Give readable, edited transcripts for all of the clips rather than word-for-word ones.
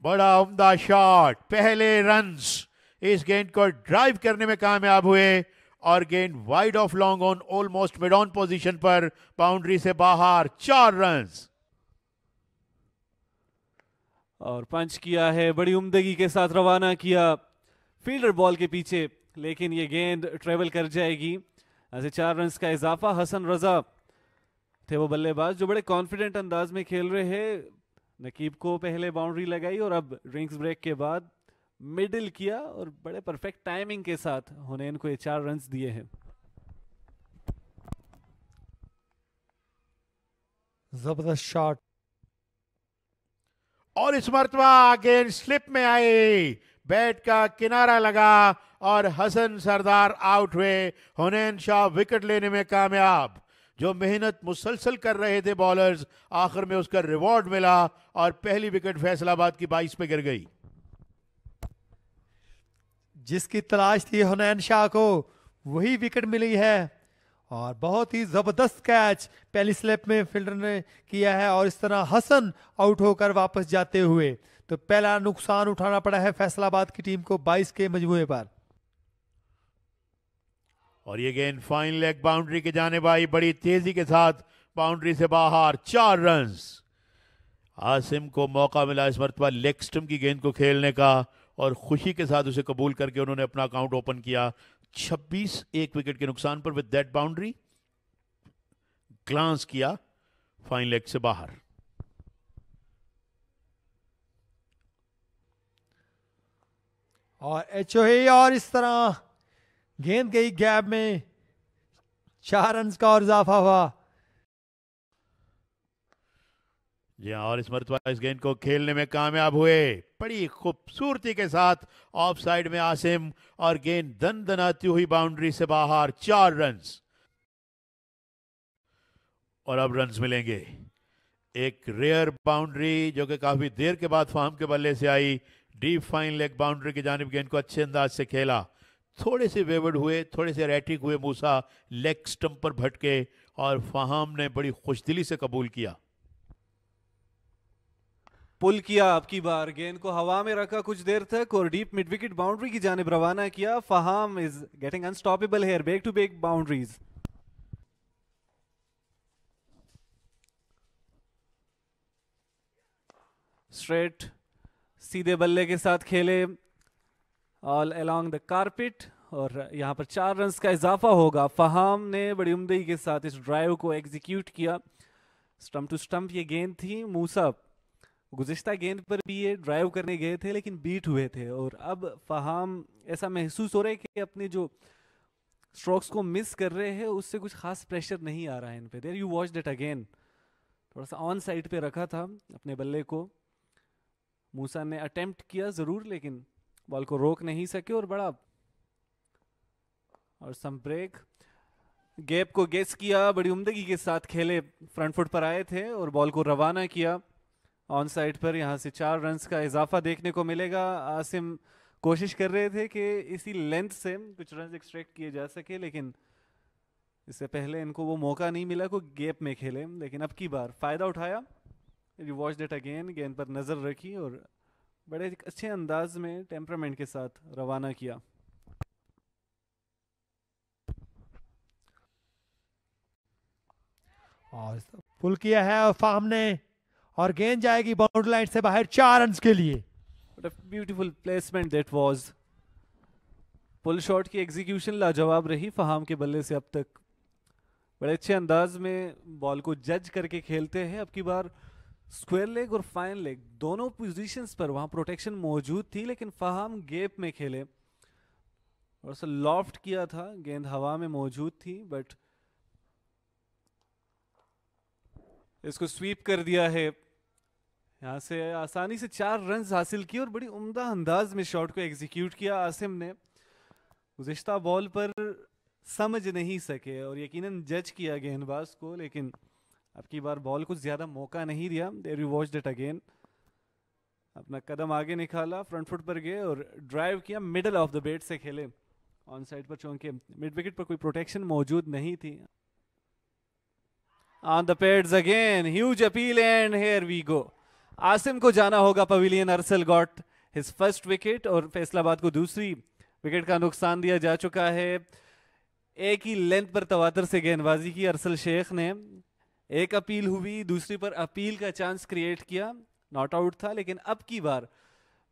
बड़ा उम्दा शॉट, पहले रन्स इस गेंद को ड्राइव करने में कामयाब हुए और गेंद wide of long on almost mid on position पर, बाउंड्री से बाहर, 4 रन्स। और पंच किया है, बड़ी उम्दगी के साथ रवाना किया फील्डर बॉल के पीछे, लेकिन ये गेंद ट्रेवल कर जाएगी। ऐसे 4 रन्स का इजाफा। हसन रजा थे वो बल्लेबाज जो बड़े कॉन्फिडेंट अंदाज में खेल रहे हैं। नकीब को पहले बाउंड्री लगाई और अब ड्रिंक्स ब्रेक के बाद मिडिल किया और बड़े परफेक्ट टाइमिंग के साथ हुनैन को ये 4 रन्स दिए हैं। जबरदस्त शॉट और इस मरतबा गेंद स्लिप में आई, बैट का किनारा लगा और हसन सरदार आउट हुए। हुनैन शाह विकेट लेने में कामयाब। जो मेहनत मुसलसल कर रहे थे बॉलर्स, आखिर में उसका रिवॉर्ड मिला और पहली विकेट फैसलाबाद की 22 पे गिर गई। जिसकी तलाश थी हुनैन शाह को, वही विकेट मिली है और बहुत ही जबरदस्त कैच पहली स्लिप में फील्डर ने किया है और इस तरह हसन आउट होकर वापस जाते हुए तो पहला नुकसान उठाना पड़ा है फैसलाबाद की टीम को 22 के मजमूए पर। और ये गेंद फाइन लेग बाउंड्री के जानिब आई, बड़ी तेजी के साथ बाउंड्री से बाहर, 4 रन्स। आसिम को मौका मिला इस मरतबा लेग स्टंप की गेंद को खेलने का और खुशी के साथ उसे कबूल करके उन्होंने अपना अकाउंट ओपन किया 26 एक विकेट के नुकसान पर। विद दैट बाउंड्री ग्लांस किया फाइन लेग से बाहर। और एचओए और इस तरह गेंद गई गैप में, 4 रन्स का और इजाफा हुआ। जी हाँ, और इस मरतबा इस गेंद को खेलने में कामयाब हुए बड़ी खूबसूरती के साथ ऑफ साइड में आसिम और गेंद दन दनाती हुई बाउंड्री से बाहर, 4 रन्स। और अब रन्स मिलेंगे। एक रेयर बाउंड्री जो कि काफी देर के बाद फाहम के बल्ले से आई, डीप फाइन लेग बाउंड्री की जानिब गेंद को अच्छे अंदाज से खेला। थोड़े से वेवर्ड हुए, थोड़े से रैटिक हुए मूसा, लेग स्टंप पर भटके और फाहम ने बड़ी खुशदिली से कबूल किया। पुल किया आपकी बार, गेंद को हवा में रखा कुछ देर तक और डीप मिड विकेट बाउंड्री की जानिब रवाना किया। Faham is getting unstoppable here, back to back boundaries. Straight सीधे बल्ले के साथ खेले ऑल अलोंग द कारपेट और यहां पर 4 रन्स का इजाफा होगा। फहाम ने बड़ी उम्दगी के साथ इस ड्राइव को एग्जीक्यूट किया। स्टंप टू स्टंप ये गेंद थी। मूसा गुज़िश्ता गेंद पर भी ये ड्राइव करने गए थे लेकिन बीट हुए थे और अब फहाम ऐसा महसूस हो रहा है कि अपने जो स्ट्रोक्स को मिस कर रहे हैं उससे कुछ खास प्रेशर नहीं आ रहा है इन पे। There you watched it again, थोड़ा सा ऑन साइड पे रखा था अपने बल्ले को। मूसा ने अटेम्प्ट किया जरूर लेकिन बॉल को रोक नहीं सके और बड़ा और सम ब्रेक गैप को गेस किया, बड़ी उम्दगी के साथ खेले, फ्रंट फुट पर आए थे और बॉल को रवाना किया ऑन साइड पर। यहां से 4 रन्स का इजाफा देखने को मिलेगा। आसिम कोशिश कर रहे थे कि इसी लेंथ से कुछ रन्स एक्सट्रैक्ट किए जा सके लेकिन इससे पहले इनको वो मौका नहीं मिला को गैप में खेले, लेकिन अब की बार फायदा उठाया। यू वॉच्ड इट अगेन, गेंद पर नजर रखी और बड़े अच्छे अंदाज में टेम्परामेंट के साथ रवाना किया। और पुल किया है फाहम ने और गेंद जाएगी बाउंड्री लाइन से बाहर 4 रन्स के लिए। What a beautiful placement that was. Pull shot की एग्जीक्यूशन लाजवाब रही फहाम के बल्ले से अब तक। बड़े अच्छे अंदाज में बॉल को जज करके खेलते हैं। अब की बार स्क्वायर लेग और फाइन लेग दोनों पोजीशंस पर वहां प्रोटेक्शन मौजूद थी लेकिन फहाम गैप में खेले और सा लॉफ्ट किया था, गेंद हवा में मौजूद थी बट इसको स्वीप कर दिया है। यहां से आसानी से 4 रन्स हासिल किए और बड़ी उम्दा अंदाज में शॉट को एग्जीक्यूट किया आसिम ने। गुज़िश्ता बॉल पर समझ नहीं सके और यकीनन जज किया गेंदबाज को लेकिन अब की बार बॉल को ज्यादा मौका नहीं दिया। There you watched it again, अपना कदम आगे निकाला, फ्रंट फुट पर गए और ड्राइव किया, मिडल ऑफ द बैट से खेले ऑन साइड पर, चूंकि मिड विकेट पर कोई प्रोटेक्शन मौजूद नहीं थी। On the pads again, huge appeal and here we go. Asim को जाना होगा pavilion. Arsal got his first wicket और फैसलाबाद को दूसरी विकेट का नुकसान दिया जा चुका है। एक ही लेंथ पर तवातर से गेंदबाजी की अरसल शेख ने। एक अपील हुई, दूसरी पर अपील का चांस क्रिएट किया, नॉट आउट था, लेकिन अब की बार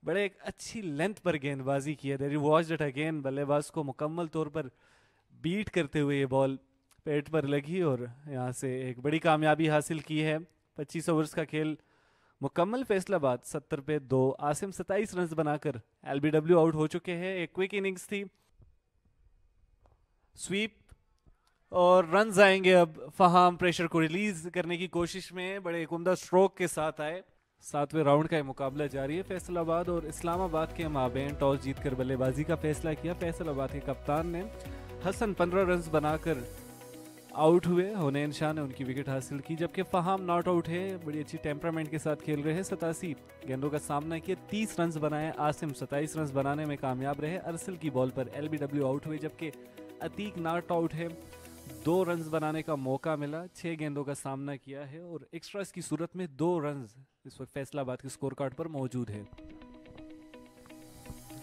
बड़े एक अच्छी लेंथ पर गेंदबाजी की है। देयर वॉच दैट अगेन, बल्लेबाज को मुकम्मल तौर पर बीट करते हुए ये बॉल पेट पर लगी और यहाँ से एक बड़ी कामयाबी हासिल की है। 25 ओवर्स का खेल मुकम्मल। फैसलाबाद 70 पे 2, आसिम 27 रन बनाकर एलबीडब्ल्यू आउट हो चुके हैं। एक क्विक इनिंग्स थी, स्वीप और रन्स आएंगे। अब फहाम प्रेशर को रिलीज करने की कोशिश में बड़े एक उम्दा स्ट्रोक के साथ आए। 7वें राउंड का ये मुकाबला जारी है। फैसलाबाद और इस्लामाबाद के माबेन टॉस जीतकर बल्लेबाजी का फैसला किया। फैसलाबाद के कप्तान ने हसन 15 रन बनाकर आउट हुए। हुनैन शाह ने उनकी विकेट हासिल की, जबकि फहाम नॉट आउट है। बड़ी अच्छी टेम्परामेंट के साथ खेल रहे हैं। 87 गेंदों का सामना किया, 30 रन बनाए। आसिम 27 रन बनाने में कामयाब रहे। अरसल की बॉल पर एलबीडब्ल्यू आउट हुए, जबकि अतीक नॉट आउट है। 2 रन बनाने का मौका मिला, 6 गेंदों का सामना किया है और एक्स्ट्रास की सूरत में 2 रन इस वक्त फैसलाबाद के स्कोर कार्ड पर मौजूद है।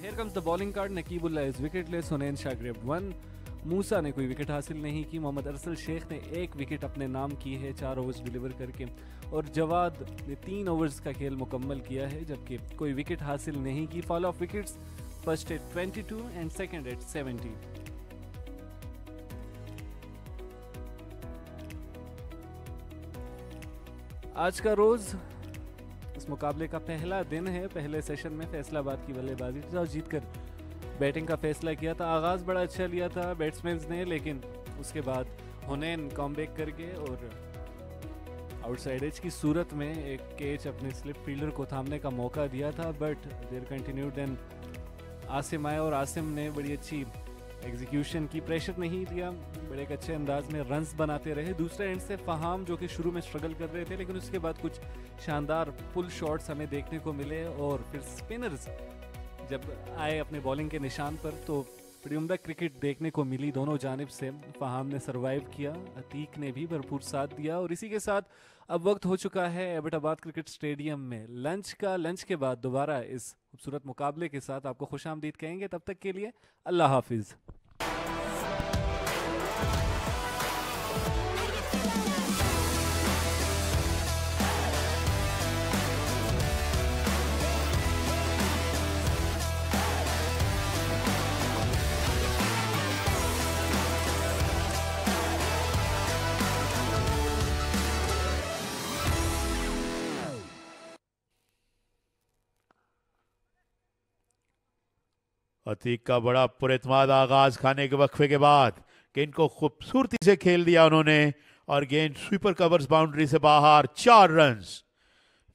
Here comes the bowling card. Naqibullah is wicketless. Hunain Shah grabbed 1। Musa ने कोई विकेट हासिल नहीं की। मोहम्मद अरसल शेख ने 1 विकेट अपने नाम की है 4 ओवर्स डिलीवर करके, और जवाद ने 3 ओवर्स का खेल मुकम्मल किया है, जबकि कोई विकेट हासिल नहीं की। Fall of wickets, first at 22 and second at 70। आज का रोज इस मुकाबले का पहला दिन है। पहले सेशन में फैसलाबाद की बल्लेबाजी टॉस जीतकर बैटिंग का फैसला किया था। आगाज बड़ा अच्छा लिया था बैट्समैन ने, लेकिन उसके बाद हुनैन कॉमबैक करके और आउटसाइड एज की सूरत में एक कैच अपने स्लिप फील्डर को थामने का मौका दिया था, but there continued. Then Asim आए और आसिम ने बड़ी अच्छी एग्जीक्यूशन की, प्रेशर नहीं दिया, बड़े एक अच्छे अंदाज में रन्स बनाते रहे। दूसरे एंड से फहाम जो कि शुरू में स्ट्रगल कर रहे थे, लेकिन उसके बाद कुछ शानदार पुल शॉट्स हमें देखने को मिले और फिर स्पिनर्स जब आए अपने बॉलिंग के निशान पर तो बड़ी उम्दा क्रिकेट देखने को मिली दोनों जानिब से। फहाम ने सरवाइव किया, अतीक ने भी भरपूर साथ दिया और इसी के साथ अब वक्त हो चुका है एबटाबाद क्रिकेट स्टेडियम में लंच का। लंच के बाद दोबारा इस खूबसूरत मुकाबले के साथ आपको खुशामदीद कहेंगे। तब तक के लिए अल्लाह हाफिज। अतीक का बड़ा पुरएतमाद आगाज खाने के वक्फे के बाद गेंद को खूबसूरती से खेल दिया उन्होंने और गेंद स्वीपर कवर्स बाउंड्री से बाहर। 4 रन,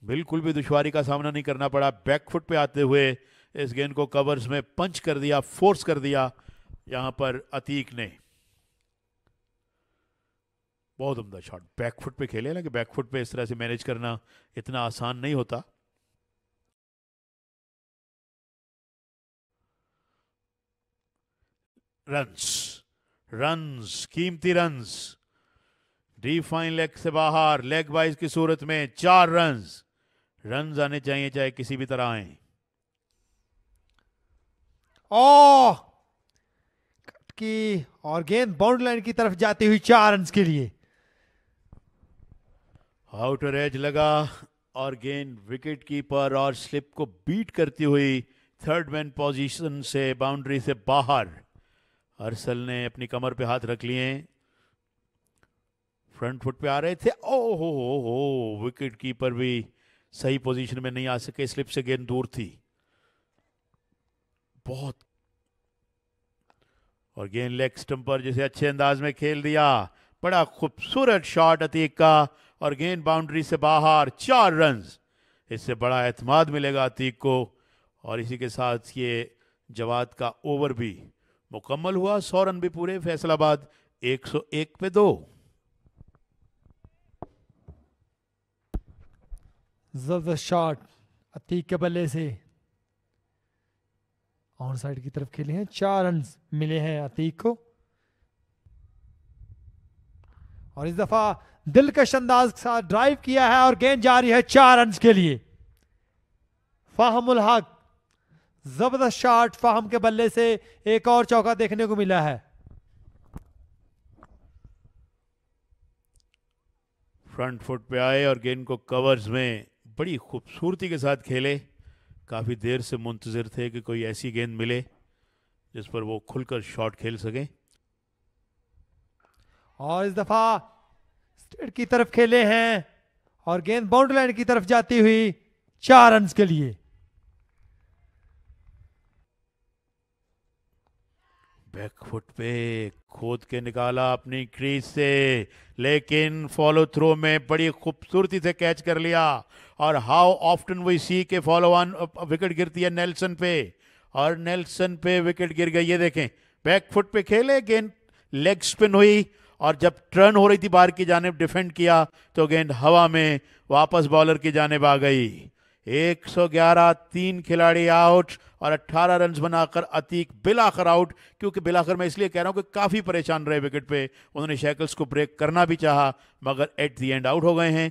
बिल्कुल भी दुश्वारी का सामना नहीं करना पड़ा। बैकफुट पे आते हुए इस गेंद को कवर्स में पंच कर दिया, फोर्स कर दिया यहां पर अतीक ने। बहुत उम्दा शॉट, बैकफुट पे खेले ना कि बैकफुट पे इस तरह से मैनेज करना इतना आसान नहीं होता। रन्स, कीमती रन्स, डिफाइन लेग से बाहर, लेग वाइज की सूरत में 4 रन्स आने चाहिए चाहे किसी भी तरह आए। की और गेंद बाउंड्री लाइन की तरफ जाती हुई 4 रन के लिए। आउटर एज लगा और गेंद विकेट कीपर और स्लिप को बीट करती हुई थर्ड मैन पोजीशन से बाउंड्री से बाहर। अरसल ने अपनी कमर पे हाथ रख लिए, फ्रंट फुट पे आ रहे थे। ओहो हो, विकेट कीपर भी सही पोजीशन में नहीं आ सके, स्लिप से गेंद दूर थी बहुत। और गेंद लेग स्टंप पर जिसे अच्छे अंदाज में खेल दिया। बड़ा खूबसूरत शॉट अतीक का और गेंद बाउंड्री से बाहर। 4 रन, इससे बड़ा एतमाद मिलेगा अतीक को। और इसी के साथ ये जवाद का ओवर भी मुकम्मल हुआ। 100 रन भी पूरे। फैसलाबाद 101 पे 2। जबरदस्त शॉट अतीक के बल्ले से ऑन साइड की तरफ खेले हैं। 4 रन मिले हैं अतीक को और इस दफा दिलकश अंदाज के साथ ड्राइव किया है और गेंद जा रही है 4 रन के लिए। फाहमुल हक, जबरदस्त शॉट फाहम के बल्ले से, एक और चौका देखने को मिला है। फ्रंट फुट पे आए और गेंद को कवर्स में बड़ी खूबसूरती के साथ खेले। काफ़ी देर से मुंतज़िर थे कि कोई ऐसी गेंद मिले जिस पर वो खुलकर शॉट खेल सके। और इस दफा स्ट्रेट की तरफ खेले हैं और गेंद बाउंड्री लाइन की तरफ जाती हुई 4 रन के लिए। बैक फुट पे खोद के निकाला अपनी क्रीज से, लेकिन फॉलो थ्रो में बड़ी खूबसूरती से कैच कर लिया। और हाउ ऑफ्टन वी सी के फॉलो ऑन विकेट गिरती है नेल्सन पे, और नेल्सन पे विकेट गिर गई। ये देखें, बैक फुट पे खेले, गेंद लेग स्पिन हुई और जब टर्न हो रही थी बाहर की जानिब डिफेंड किया तो गेंद हवा में वापस बॉलर की जानिब आ गई। 111, 3 खिलाड़ी आउट और 18 रन बनाकर अतीक बिलाखर आउट। क्योंकि बिलाखर मैं इसलिए कह रहा हूं कि काफ़ी परेशान रहे विकेट पे, उन्होंने शैकल्स को ब्रेक करना भी चाहा मगर एट द एंड आउट हो गए हैं।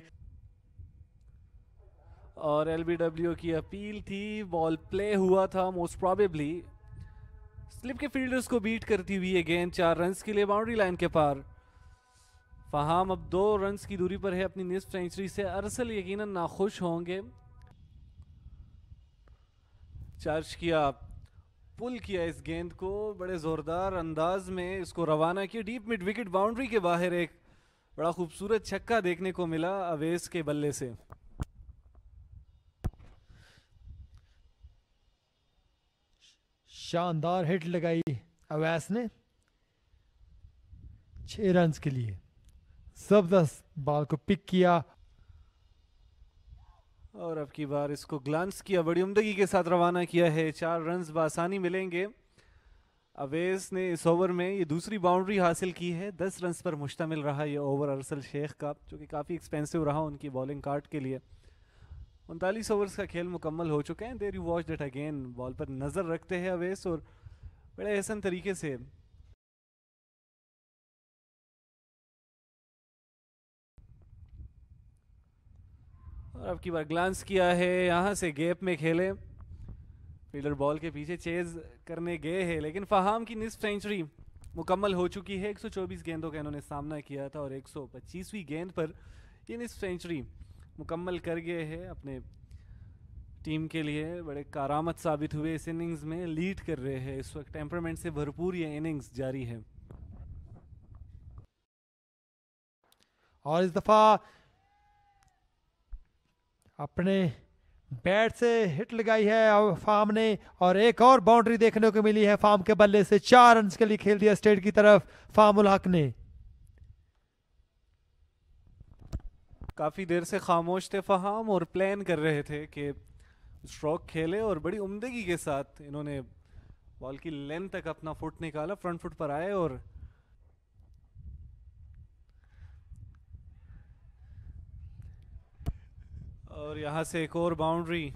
और एलबीडब्ल्यू की अपील थी, बॉल प्ले हुआ था, मोस्ट प्रोबेबली स्लिप के फील्डर्स को बीट करती हुई ये गेंद 4 रन के लिए बाउंड्री लाइन के पार। फहाम अब 2 रन की दूरी पर है अपनी निस्फ सेंचुरी से। अरसल यकीनन नाखुश होंगे। चार्ज किया, पुल किया इस गेंद को, बड़े जोरदार अंदाज में इसको रवाना किया डीप मिड विकेट बाउंड्री के बाहर। एक बड़ा खूबसूरत छक्का देखने को मिला अवेस के बल्ले से। शानदार हिट लगाई अवैस ने 6 रन के लिए। जबरदस्त बॉल को पिक किया और अब की बार इसको ग्लांस किया, बड़ी उम्दगी के साथ रवाना किया है। 4 रन बआसानी मिलेंगे। अवेस ने इस ओवर में ये दूसरी बाउंड्री हासिल की है। 10 रन पर मुश्तमिल रहा ये ओवर अरसल शेख का, जो कि काफ़ी एक्सपेंसिव रहा उनकी बॉलिंग कार्ड के लिए। 39 ओवर्स का खेल मुकम्मल हो चुके हैं। There you watch that again, ball पर नज़र रखते हैं अवेस और बड़े हसन तरीके से और अब की बार ग्लांस किया है, यहाँ से गैप में खेले। फील्डर बॉल के पीछे चेज करने गए हैं, लेकिन फहाम की निस्फ सेंचुरी मुकम्मल हो चुकी है। 124 गेंदों का इन्होंने सामना किया था और 125वीं गेंद पर ये निस्फ सेंचुरी मुकम्मल कर गए हैं। अपने टीम के लिए बड़े कारामत साबित हुए इस इनिंग्स में, लीड कर रहे हैं इस वक्त। टेम्परामेंट से भरपूर ये इनिंग्स जारी है। और इस दफा अपने बैट से हिट लगाई है फार्म ने और एक और बाउंड्री देखने को मिली है फार्म के बल्ले से। 4 रन के लिए खेल दिया स्ट्रेट की तरफ फार्मुल हक ने। काफ़ी देर से खामोश थे फहाम और प्लान कर रहे थे कि स्ट्रोक खेले और बड़ी उम्दगी के साथ इन्होंने बॉल की लेंथ तक अपना फुट निकाला, फ्रंट फुट पर आए और यहां से एक और बाउंड्री।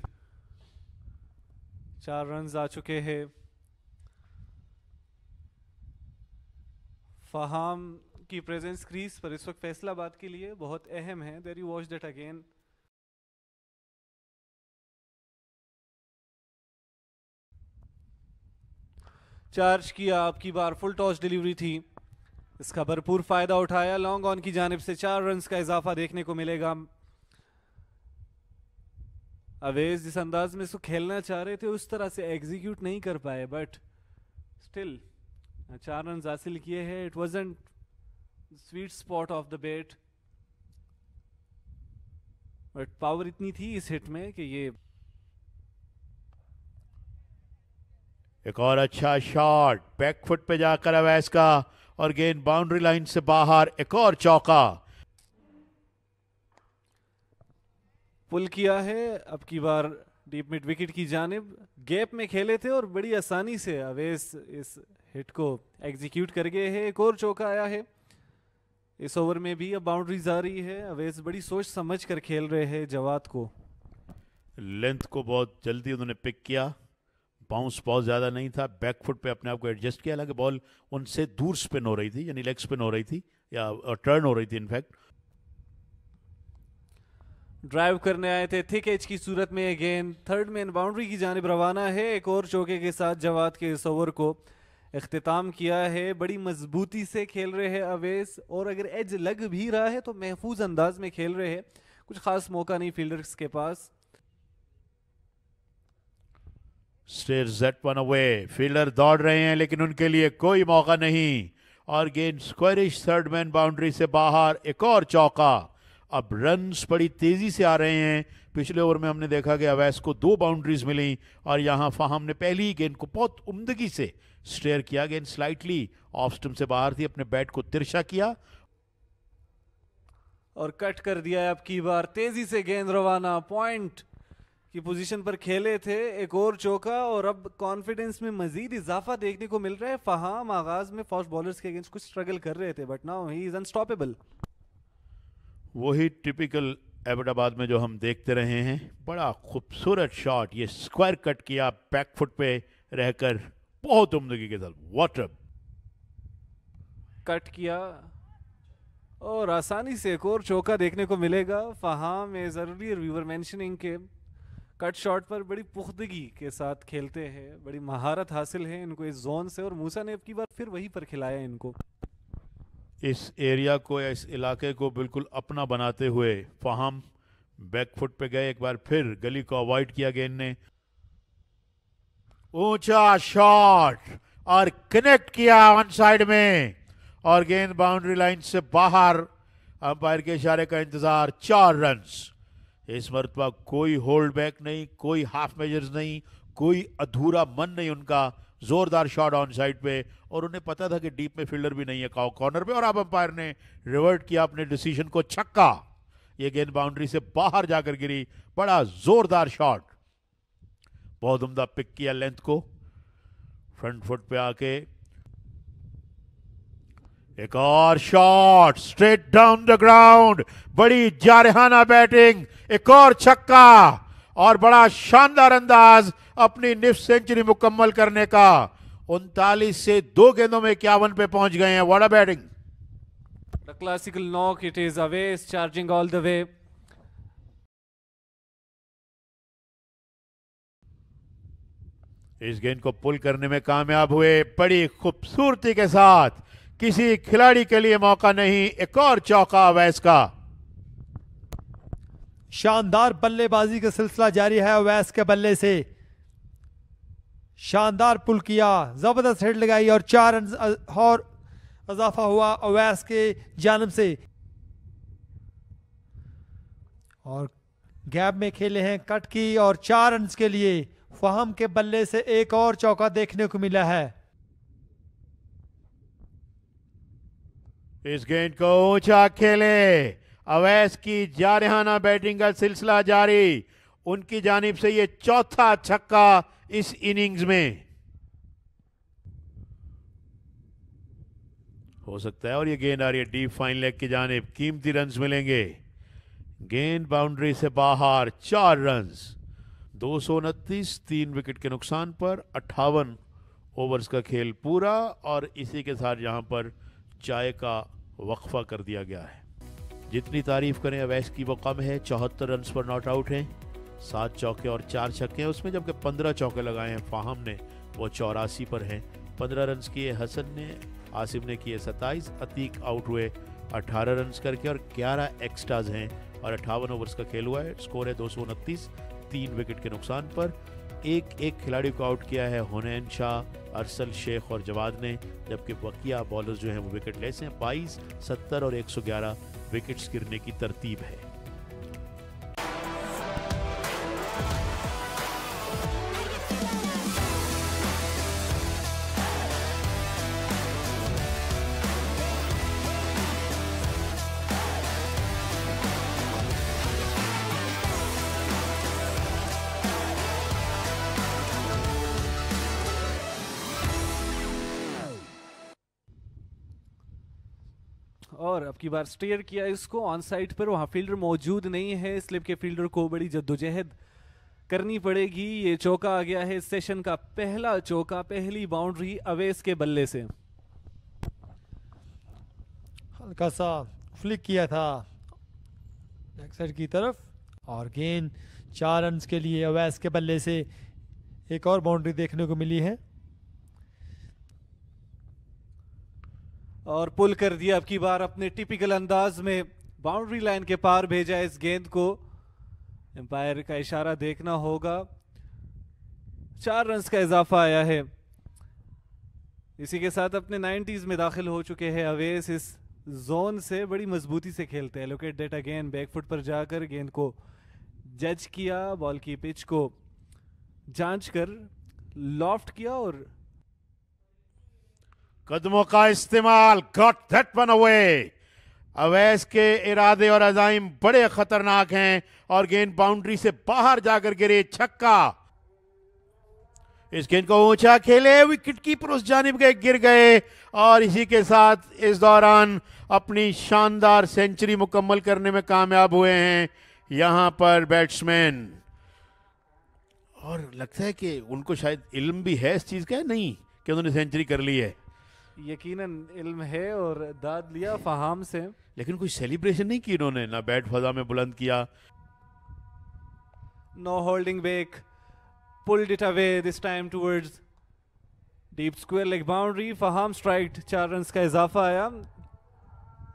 4 रन आ चुके हैं। फहाम की प्रेजेंस क्रीज पर इस वक्त फैसलाबाद के लिए बहुत अहम है। There you watch that again. Charge किया, आपकी बार फुल टॉस डिलीवरी थी, इसका भरपूर फायदा उठाया। लॉन्ग ऑन की जानिब से 4 रन का इजाफा देखने को मिलेगा। अवेज जिस अंदाज में इसको खेलना चाह रहे थे उस तरह से एग्जीक्यूट नहीं कर पाए, बट स्टिल 4 रन हासिल किए हैं। It wasn't sweet spot of the bat, but power इतनी थी इस हिट में कि ये एक और अच्छा शॉट बैक फुट पे जाकर अवैस का और गेंद बाउंड्री लाइन से बाहर। एक और चौका पुल किया है। अब की बार डीप मिड विकेट की जानिब गैप में खेले थे और बड़ी आसानी से अवेस इस हिट को एग्जीक्यूट कर गए हैं। एक और चौका आया है इस ओवर में भी। अब बाउंड्रीज आ रही है। अवेस बड़ी सोच समझ कर खेल रहे हैं जवाद को। लेंथ को बहुत जल्दी उन्होंने पिक किया, बाउंस बहुत ज़्यादा नहीं था, बैक फुट पे अपने आप को एडजस्ट किया। हालांकि बॉल उनसे दूर स्पिन हो रही थी, यानी लेग स्पिन हो रही थी या टर्न हो रही थी इनफैक्ट। ड्राइव करने आए थे थिक एज की सूरत में। गेंद थर्ड मैन बाउंड्री की जानिब रवाना है। एक और चौके के साथ जवाद के इस ओवर को इख्तिताम किया है। बड़ी मजबूती से खेल रहे हैं अवेस, और अगर एज लग भी रहा है तो महफूज अंदाज में खेल रहे हैं। कुछ खास मौका नहीं फील्डर्स के पास। Steer it one away, fielder दौड़ रहे हैं लेकिन उनके लिए कोई मौका नहीं, और गेंद स्क्वायरिश थर्ड मैन बाउंड्री से बाहर। एक और चौका। अब रन्स बड़ी तेजी से आ रहे हैं। पिछले ओवर में हमने देखा कि अवैस को 2 बाउंड्रीज मिली, और यहां फाहम ने पहली ही गेंद को बहुत उम्दगी से स्टेयर किया। गेंद स्लाइटली ऑफ स्टंप से बाहर थी, अपने बैट को तिरछा किया और कट कर दिया है। अब की बार तेजी से गेंद रवाना, पॉइंट की पोजीशन पर खेले थे। एक और चौका, और अब कॉन्फिडेंस में मजीद इजाफा देखने को मिल रहा है। फहाम आगाज में फास्ट बॉलर्स के अगेंस्ट कुछ स्ट्रगल कर रहे थे, but now he is unstoppable. वही टिपिकल एबटाबाद में जो हम देखते रहे हैं। बड़ा खूबसूरत शॉट, ये स्क्वायर कट किया बैक फुट पे रहकर, बहुत उम्दगी के साथ। वाटर कट किया और आसानी से एक और चौका देखने को मिलेगा। Faham is earlier we were mentioning के कट शॉट पर बड़ी पुख्तगी के साथ खेलते हैं, बड़ी महारत हासिल है इनको इस जोन से, और मूसा ने अब की बार फिर वहीं पर खिलाया इनको। इस एरिया को या इस इलाके को बिल्कुल अपना बनाते हुए फहाम बैक फुट पे गए। एक बार फिर गली को अवॉइड किया गेंद ने। ऊंचा शॉट और कनेक्ट किया ऑन साइड में, और गेंद बाउंड्री लाइन से बाहर। अंपायर के इशारे का इंतजार। 4 रन्स। इस मरतबा कोई होल्ड बैक नहीं, कोई हाफ मेजर्स नहीं, कोई अधूरा मन नहीं उनका। जोरदार शॉट ऑन साइड पे, और उन्हें पता था कि डीप में फील्डर भी नहीं है कॉर्नर पे, और अब अंपायर ने रिवर्ट किया अपने डिसीजन को। छक्का। ये गेंद बाउंड्री से बाहर जाकर गिरी। बड़ा जोरदार शॉट, बहुत उम्दा पिक किया लेंथ को फ्रंट फुट पे आके। एक और shot straight down the ground, बड़ी जारहाना बैटिंग। एक और छक्का, और बड़ा शानदार अंदाज अपनी निफ्ट सेंचुरी मुकम्मल करने का। 39 से 2 गेंदों में 51 पे पहुंच गए हैं। What a batting. The classical knock, it is अवेस charging all the way. इस गेंद को पुल करने में कामयाब हुए बड़ी खूबसूरती के साथ। किसी खिलाड़ी के लिए मौका नहीं। एक और चौका अवैस का। शानदार बल्लेबाजी का सिलसिला जारी है अवैस के बल्ले से। शानदार पुल किया, जबरदस्त हिट लगाई, और 4 रन और इजाफा हुआ अवैस के जानिब से। और गैप में खेले हैं कट की, और 4 रन के लिए फहम के बल्ले से एक और चौका देखने को मिला है। इस गेंद को ऊंचा खेले। अवैस की जारहाना बैटिंग का सिलसिला जारी। उनकी जानिब से ये चौथा छक्का इस इनिंग्स में हो सकता है, और ये गेंद आ रही है डीप फाइन लेग की जानिब। कीमती रन्स मिलेंगे। गेंद बाउंड्री से बाहर। 4 रन्स। 229, 3 विकेट के नुकसान पर 58 ओवर्स का खेल पूरा, और इसी के साथ यहां पर चाय का वक्फा कर दिया गया है। जितनी तारीफ करें अवैस की वो कम है। 74 रन्स पर नॉट आउट हैं, 7 चौके और 4 छक्के हैं उसमें, जबकि 15 चौके लगाए हैं फाहम ने, वो 84 पर हैं। 15 रन्स किए हसन ने, आसिम ने किए 27, अतीक आउट हुए 18 रन्स करके, और 11 एक्स्ट्राज हैं, और 58 ओवर्स का खेल हुआ है। स्कोर है 229, 3 विकेट के नुकसान पर। एक खिलाड़ी को आउट किया है हुनैन शाह, अरसल शेख और जवाद ने, जबकि बकिया बॉलर्स जो हैं वो विकेट लेस हैं। 22, 70 और 111 विकेट्स गिरने की तरतीब है। और अब की बार स्टेयर किया इसको ऑन साइड पर, वहां फील्डर मौजूद नहीं है, स्लिप के फील्डर को बड़ी जद्दोजहद करनी पड़ेगी। ये चौका आ गया है इस सेशन का पहला चौका, पहली बाउंड्री अवेस के बल्ले से। हल्का सा फ्लिक किया था बैक साइड की तरफ, और गेंद 4 रन के लिए अवैस के बल्ले से एक और बाउंड्री देखने को मिली है। और पुल कर दिया अब की बार अपने टिपिकल अंदाज में, बाउंड्री लाइन के पार भेजा इस गेंद को। एम्पायर का इशारा देखना होगा। 4 रन का इजाफा आया है। इसी के साथ अपने 90s में दाखिल हो चुके हैं अवेस। इस जोन से बड़ी मजबूती से खेलते हैं। लोकेट दैट अगेन, बैकफुट पर जाकर गेंद को जज किया, बॉल की पिच को जांच कर लॉफ्ट किया और कदमों का इस्तेमाल, got that one away. Awais के इरादे और अजाइम बड़े खतरनाक हैं और गेंद बाउंड्री से बाहर जाकर गिरे, छक्का। इस गेंद को ऊंचा खेले, विकेट कीपर उस जानिब के गिर गए और इसी के साथ इस दौरान अपनी शानदार सेंचुरी मुकम्मल करने में कामयाब हुए हैं यहां पर बैट्समैन। और लगता है कि उनको शायद इल्म भी है इस चीज का, नहीं कि उन्होंने सेंचुरी कर ली है। यकीनन इल्म है और दाद लिया फहाम से, लेकिन कोई सेलिब्रेशन नहीं की उन्होंने, ना बैट फजा में बुलंद किया। No holding back, pulled it away this time towards deep square leg boundary. Faham strike, 4 run का इजाफा आया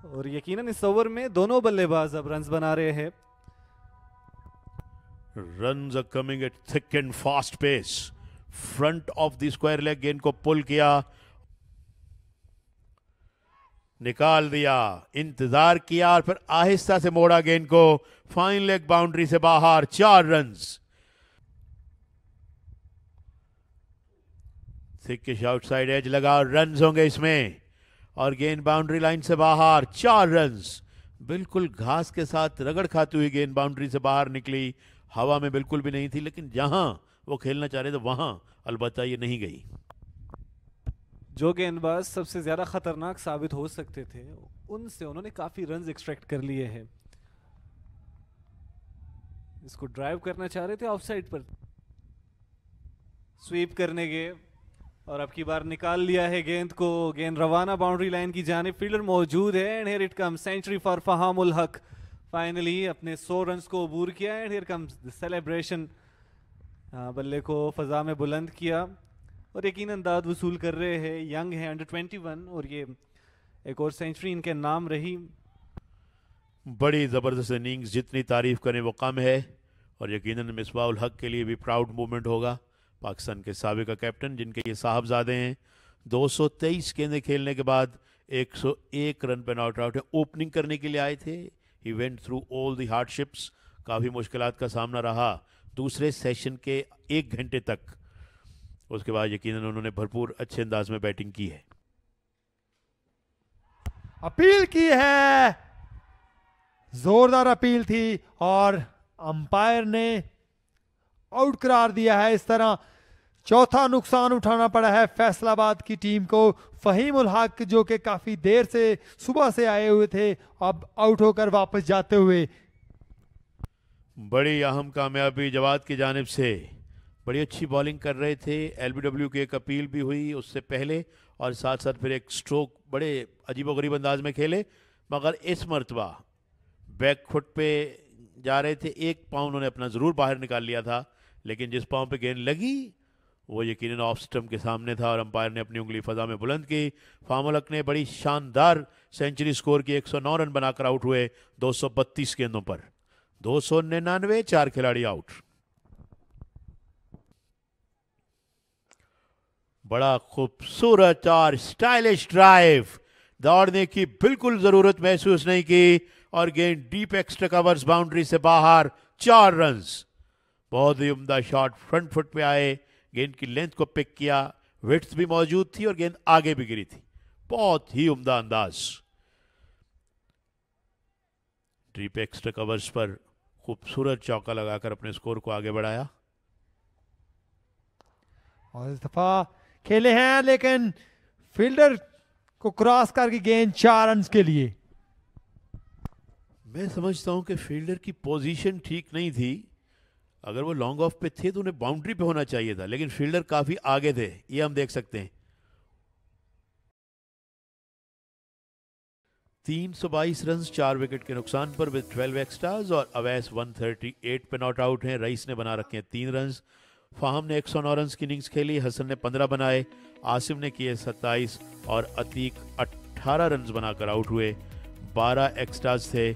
और यकीनन इस ओवर में दोनों बल्लेबाज अब रन बना रहे हैं। Runs are coming at thick and fast pace. Front of the square leg, गेंद को पुल किया, निकाल दिया, इंतजार किया और फिर आहिस्ता से मोड़ा गेंद को फाइन लेग बाउंड्री से बाहर। 4 रन्स। थिकिश आउटसाइड एज लगा, रन्स होंगे इसमें और गेंद बाउंड्री लाइन से बाहर। 4 रन्स। बिल्कुल घास के साथ रगड़ खाती हुई गेंद बाउंड्री से बाहर निकली, हवा में बिल्कुल भी नहीं थी, लेकिन जहां वो खेलना चाह रहे थे वहां अलबत्ता ये नहीं गई। जो गेंदबाज सबसे ज्यादा खतरनाक साबित हो सकते थे उनसे उन्होंने काफी रन एक्सट्रैक्ट कर लिए हैं। इसको ड्राइव करना चाह रहे थे ऑफसाइड पर, स्वीप करने गए और अब की बार निकाल लिया है गेंद को। गेंद रवाना बाउंड्री लाइन की जानिब, फील्डर मौजूद है and here it comes, century for Faham ul Haq. Finally अपने 100 रन को अबूर किया and here comes the celebration. बल्ले को फजा में बुलंद किया और यकीनन दाद वसूल कर रहे हैं। यंग है, अंडर 21 और ये एक और सेंचुरी इनके नाम रही। बड़ी ज़बरदस्त इनिंग्स, जितनी तारीफ करें वो कम है और यकीनन मिसबाह उल हक के लिए भी प्राउड मोमेंट होगा। पाकिस्तान के साबिका कैप्टन जिनके ये साहबजादे हैं, 223 गेंदें खेलने के बाद 101 रन पर नॉट आउट है। ओपनिंग करने के लिए आए थे। He went through all the hardships, काफ़ी मुश्किलात का सामना रहा दूसरे सेशन के 1 घंटे तक। उसके बाद यकीनन उन्होंने भरपूर अच्छे अंदाज में बैटिंग की है। अपील की है, जोरदार अपील थी और अंपायर ने आउट करार दिया है। इस तरह चौथा नुकसान उठाना पड़ा है फैसलाबाद की टीम को। फहीम उल हक जो कि काफी देर से सुबह से आए हुए थे, अब आउट होकर वापस जाते हुए। बड़ी अहम कामयाबी जवाद की जानिब से, बड़ी अच्छी बॉलिंग कर रहे थे। एलबीडब्ल्यू की एक अपील भी हुई उससे पहले और साथ साथ फिर एक स्ट्रोक बड़े अजीबोगरीब अंदाज में खेले, मगर इस मरतबा बैक फुट पे जा रहे थे। एक पाँव उन्होंने अपना ज़रूर बाहर निकाल लिया था, लेकिन जिस पाँव पे गेंद लगी वो यकीनन ऑफ स्टंप के सामने था और अंपायर ने अपनी उंगली फजा में बुलंद की। फहाम उल हक ने बड़ी शानदार सेंचुरी स्कोर की, 109 रन बनाकर आउट हुए 232 गेंदों पर। 299, 4 खिलाड़ी आउट। बड़ा खूबसूरत और स्टाइलिश ड्राइव, दौड़ने की बिल्कुल जरूरत महसूस नहीं की और गेंद डीप एक्स्ट्रा कवर्स बाउंड्री से बाहर। 4 रन्स। बहुत ही उम्दा शॉट, फ्रंट फुट पे आए, गेंद की लेंथ को पिक किया, विड्थ भी मौजूद थी और गेंद आगे भी गिरी थी। बहुत ही उम्दा अंदाज। डीप एक्स्ट्रा कवर्स पर खूबसूरत चौका लगाकर अपने स्कोर को आगे बढ़ाया। और इस दफा खेले हैं, लेकिन फील्डर को क्रॉस करके गेंद 4 रन के लिए। मैं समझता हूं कि फील्डर की पोजीशन ठीक नहीं थी। अगर वो लॉन्ग ऑफ पे थे तो उन्हें बाउंड्री पे होना चाहिए था, लेकिन फील्डर काफी आगे थे, ये हम देख सकते हैं। 322 रन 4 विकेट के नुकसान पर विद 12 एक्स्ट्राज और अवैस 138 पे नॉट आउट हैं। रईस ने बना रखे हैं 3 रन। फाहम ने 109 रन की इनिंग्स खेली, हसन ने 15 बनाए, आसिम ने किए 27 और अतीक 18 रन बनाकर आउट हुए। 12 एक्स्ट्राज थे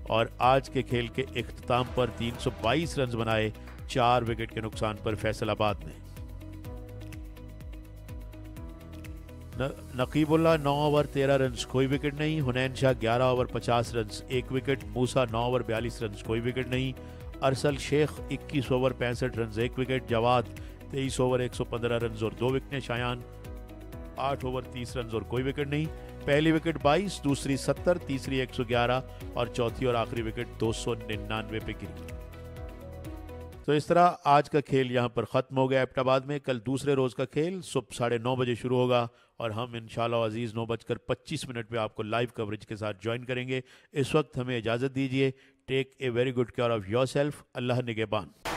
और आज के खेल के इख्तिताम पर 322 रन बनाए 4 विकेट के नुकसान पर फैसलाबाद ने। नकीबुल्ला 9 ओवर 13 रन कोई विकेट नहीं। Hunain Shah 11 over 50 run 1 wicket. Musa 9 over 42 run कोई विकेट नहीं। Arsal Sheikh 21 over 65 run 1 wicket. Jawad 23 over 115 run और 2 विकेट। शायान 8 ओवर 30 रन और कोई विकेट नहीं। पहली विकेट 22, दूसरी 70, तीसरी 111 और चौथी और आखिरी विकेट 299 पे गिरी। तो इस तरह आज का खेल यहाँ पर ख़त्म हो गया एबटाबाद में। कल दूसरे रोज़ का खेल सुबह 9:30 बजे शुरू होगा और हम इंशाल्लाह अजीज़ 9:25 पे आपको लाइव कवरेज के साथ ज्वाइन करेंगे। इस वक्त हमें इजाज़त दीजिए। Take a very good care of your self. Allah निगहबान।